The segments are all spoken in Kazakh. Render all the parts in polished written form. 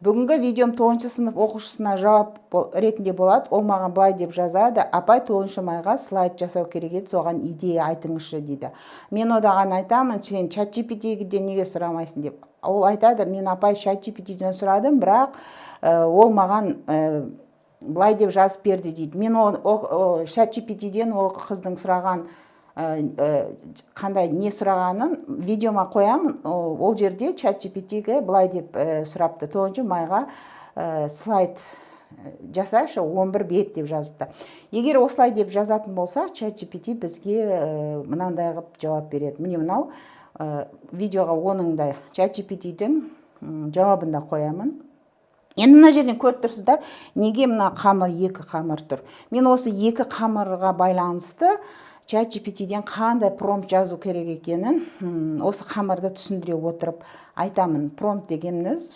Бүгінгі видеом 9 сынып оқушысына жауап ретінде болады. Ол маған былай деп жазады: апай 9 майға слайд жасау керек еді, соған идея айтыңызшы дейді. Мен одаған айтамын, сен ChatGPT-ден неге сұрамайсың деп. Ол айтады: мен апай ChatGPT-ден сұрадым, бірақ ол маған былай деп жазып берді дейді. Мен ChatGPT-ден ол қыздың сұраған қандай не сұрағанын видеома қоямын. Ол жерде ChatGPT-ге былай деп сұрапты: 9 майға слайд жасашы, 11 бет деп жазыпты. Егер осылай деп жазатын болса, ChatGPT бізге мынандай қылып жауап береді. Міне мынау видеоға оның да ChatGPT-дің жауабын да қоямын. Енді мына жерден көріп тұрсыздар, неге мына қамыр, екі қамыр тұр. Мен осы екі қамырға байланысты ChatGPT-ден қандай промпт жазу керек екенін осы қамырды түсіндіре отырып айтамын. Промпт дегеніміз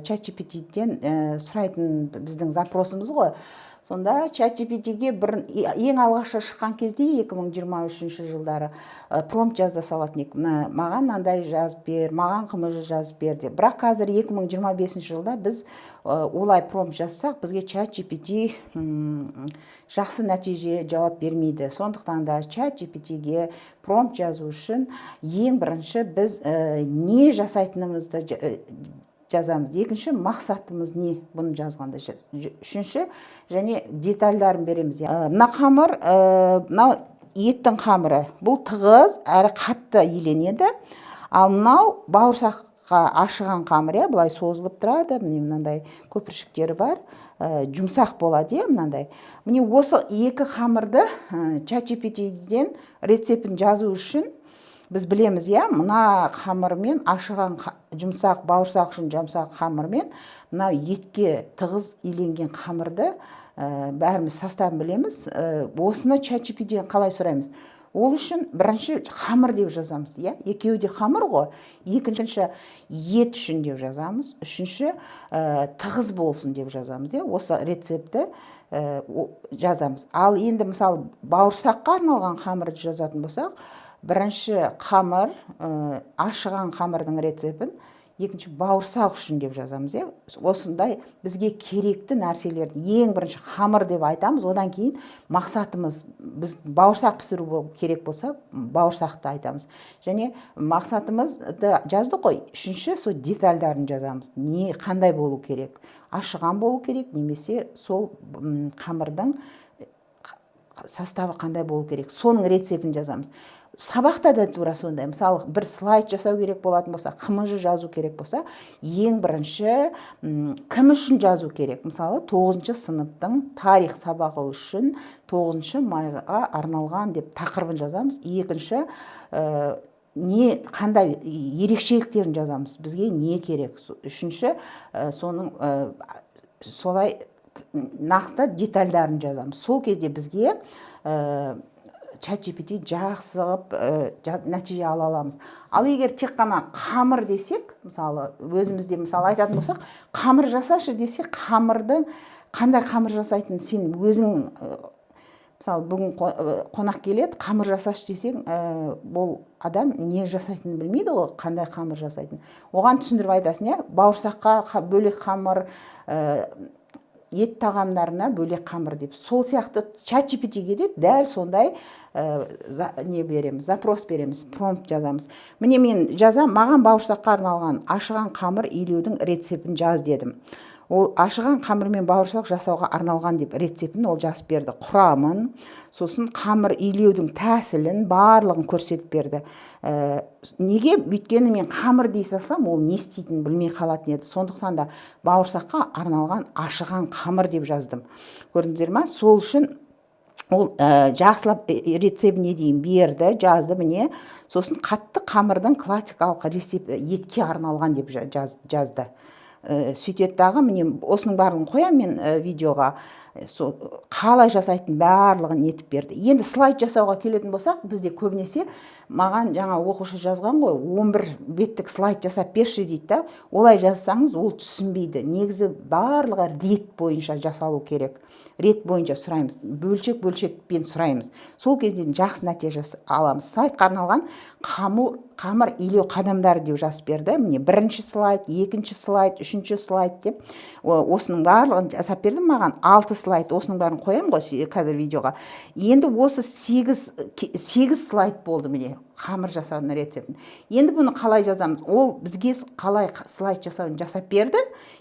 ChatGPT-ден сұрайтын біздің запросымыз ғой. Сонда ChatGPT-ге ең алғашқы шыққан кезде 2023 жылдары промпт жаза салатын ек. Маған мынандай жазып бер, маған қымызы жазып бер деп. Бірақ қазір 2025 жылда біз олай промпт жазсақ, бізге ChatGPT жақсы нәтиже жауап бермейді. Сондықтан да ChatGPT-ге промпт жазу үшін ең бірінші біз не жасайтынымызды жазамыз. Екінші, мақсатымыз не бұны жазғанда. Үшінші, және детальдарын береміз. Мына қамыр, мынау еттің қамыры. Бұл тығыз, әрі қатты иленеді. Ал мынау бауырсаққа ашыған қамыр, былай созылып тұрады. Міне мынандай көпіршіктері бар. Жұмсақ болады, мынандай. Міне осы екі қамырды ChatGPT-ден рецептін жазу үшін біз білеміз, мына қамырмен ашыған жұмсақ, бауырсақ үшін жұмсақ қамырмен мына етке тығыз иленген қамырды бәріміз составын білеміз. Осыны ChatGPT-ден қалай сұраймыз? Ол үшін бірінші қамыр деп жазамыз, екеуі де қамыр ғой. Екінші ет үшін деп жазамыз. Үшінші тығыз болсын деп жазамыз, осы рецепті жазамыз. Ал енді мысалы бауырсаққа арналған қамырды жазатын болсақ, бірінші қамыр, ашыған қамырдың рецептін, екінші бауырсақ үшін деп жазамыз. Осындай бізге керекті нәрселерді ең бірінші қамыр деп айтамыз, одан кейін мақсатымыз, біз бауырсақ пісіру керек болса, бауырсақты айтамыз. Және мақсатымызды жаздық қой, үшінші сол детальдарын жазамыз. Не қандай болу керек? Ашыған болу керек, немесе сол қамырдың составы қандай болу керек? Соның рецептін жазамыз. Сабақта да тура сондай. Мысалы, бір слайд жасау керек болатын болса, қымызы жазу керек болса, ең бірінші кім үшін жазу керек? Мысалы, 9 сыныптың тарих сабағы үшін 9 майға арналған деп тақырыбын жазамыз. Екінші, қандай ерекшеліктерін жазамыз, бізге не керек? Үшінші, соның солай нақты детальдарын жазамыз. Сол кезде бізге ChatGPT жақсы нәтиже ала аламыз. Ал егер тек қана қамыр десек, мысалы, өзімізде мысалы айтатын болсақ, қамыр жасашы десек, қамырды қандай қамыр жасайтын сен өзің, мысалы, бүгін қонақ келеді, қамыр жасашы десең, бұл адам не жасайтынын білмейді ғой, қандай қамыр жасайтын. Оған түсіндіріп айтасың, бауырсаққа бөлек қамыр, ет тағамдарына бөлек қамыр деп. Сол сияқты ChatGPT-ге де дәл сондай не береміз, запрос береміз, промпт жазамыз. Міне мен жазам, маған бауырсаққа арналған ашыған қамыр илеудің рецептін жаз дедім. Ол ашыған қамырмен бауырсақ жасауға арналған деп рецептін ол жазып берді. Құрамын, сосын қамыр илеудің тәсілін барлығын көрсетіп берді. Неге? Өйткені мен қамыр дей салсам, ол не істейтінін білмей қалатын еді. Сондықтан да бауырсаққа арналған ашыған қамыр деп жаздым. Көрдіңіздер ме? Сол үшін ол жақсылап рецептіне дейін берді, жазды, міне. Сосын қатты қамырдың классикалық рецепті етке арналған деп жазды. Сөйтеді дағы, міне осының барлығын қоям мен видеоға, қалай жасайтын барлығын етіп берді. Енді слайд жасауға келетін болсақ, бізде көбінесе маған жаңа оқушы жазған ғой, 11 беттік слайд жасап берші дейді. Олай жазсаңыз, ол түсінбейді. Негізі барлығы рет бойынша жасалу керек. Рет бойынша сұраймыз, бөлшек-бөлшекпен сұраймыз. Сол кезде жақсы нәтиже аламыз. Слайдқа арналған қамыр илеу қадамдары деп жазып берді. Міне бірінші слайд, екінші слайд, 3 слайд деп осының барлығын жасап бердім. Маған 6 слайд осының бәрін қоямын ғой қазір видеоға. Енді осы 8 слайд болды міне қамыр жасаудың рецептін. Енді бұны қалай жазамыз? Ол бізге қалай слайд жасауын жасап берді.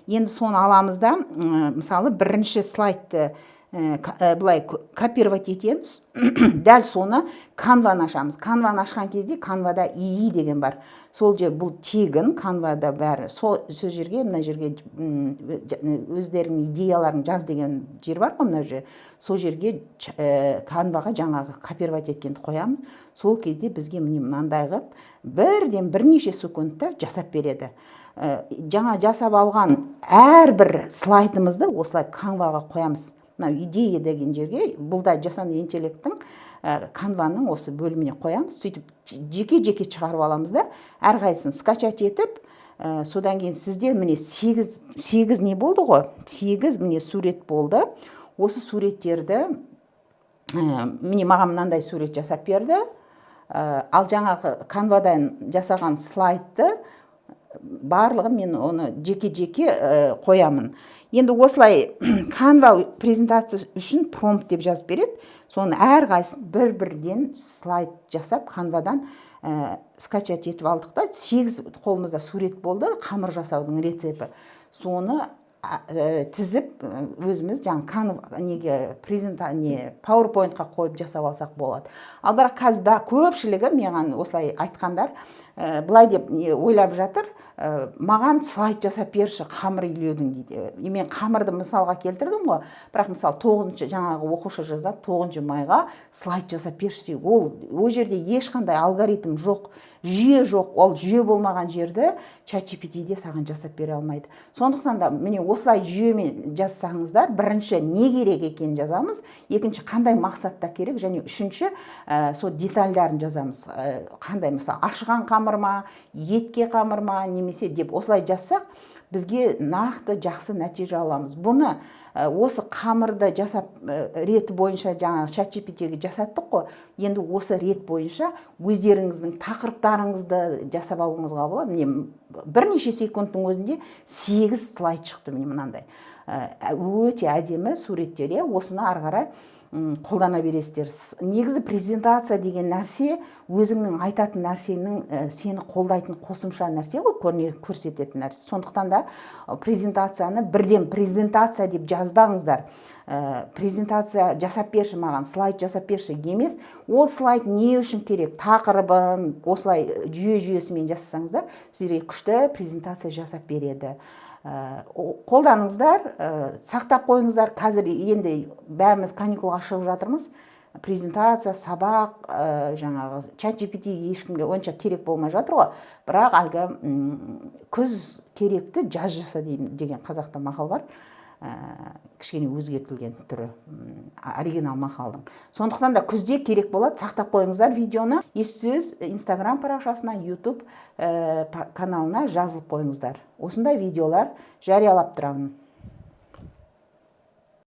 Енді соны аламыз да, мысалы бірінші слайдты былай копировать етеміз. Дәл соны Canva-ны ашамыз. Canva-ны ашқан кезде Canva-да ii деген бар. Сол жер бұл тегін, Canva-да бәрі. Сол жерге, мына жерге өздерінің идеяларын жаз деген жер бар ғой, мына жер. Сол жерге Canva-ға жаңағы копировать еткенді қоямыз. Сол кезде бізге міне мынандай қылып бірнеше секундта жасап береді. Жаңа жасап алған әрбір слайдымызды осылай Canva-ға қоямыз. Идея деген жерге, бұл да жасанды интеллекттің Canva-ның осы бөліміне қоямыз. Сөйтіп жеке-жеке шығарып аламыз да, әрқайсысын скачать етіп, содан кейін сізде міне 8 не болды ғой? 8 міне сурет болды. Осы суреттерді міне маған мынандай сурет жасап берді. Ал жаңағы Canva-дан жасаған слайдты барлығы мен оны жеке-жеке қоямын. Енді осылай Canva презентация үшін промпт деп жазып береді. Соны әрқайсысын бір-бірден слайд жасап Canva-дан скачать етіп алдық та, 8 қолымызда сурет болды, қамыр жасаудың рецепті. Соны тізіп өзіміз PowerPoint-қа қойып жасап алсақ болады. Ал бірақ қазір көпшілігі маған осылай айтқандар былай деп ойлап жатыр, маған слайд жасап берші қамыр илеудің дейді. Мен қамырды мысалға келтірдім ғой, бірақ мысалы 9-шы жаңағы оқушы жазады, 9-шы майға слайд жасап берші дейді. Ол жерде ешқандай алгоритм жоқ, жүйе жоқ. Ол жүйе болмаған жерді ChatGPT-де саған жасап бере алмайды. Сондықтан да міне осылай жүйемен жазсаңыздар, бірінші не керек екенін жазамыз, екінші қандай мақсатта керек, және үшінші сол детальдарын жазамыз. Қандай мысалы ашыған қамыр ма, етке қамыр ма, немесе деп осылай жазсақ, бізге нақты жақсы нәтиже аламыз. Бұны осы қамырды жасап реті бойынша жаңағы ChatGPT-ге жасаттық қой. Енді осы рет бойынша өздеріңіздің тақырыптарыңызды жасап алуыңызға болады. Міне бірнеше секундтың өзінде 8 слайд шықты міне мынандай. Өте әдемі суреттер, осыны ары қарай қолдана бересіздер. Негізі презентация деген нәрсе өзіңнің айтатын нәрсенің сені қолдайтын қосымша нәрсе ғой, көрсететін нәрсе. Сондықтан да презентацияны бірден презентация деп жазбаңыздар. Презентация жасап берші маған, слайд жасап берші емес. Ол слайд не үшін керек? Тақырыбын осылай жүйесімен жасасаңыздар, сіздерге күшті презентация жасап береді. Қолданыңыздар, сақтап қойыңыздар. Қазір енді бәріміз каникулға шығып жатырмыз. Презентация, сабақ, жаңағы ChatGPT ешкімге онша керек болмай жатыр ғой. Бірақ әлгі күз керекті жаз жаса деген қазақта мақал бар. Кішкене өзгертілген түрі, оригинал мақалдың. Сондықтан да күзде керек болады, сақтап қойыңыздар видеоны. Ес-сөз Instagram парақшасына, YouTube каналына жазылып қойыңыздар. Осындай видеолар жариялап тұрамын.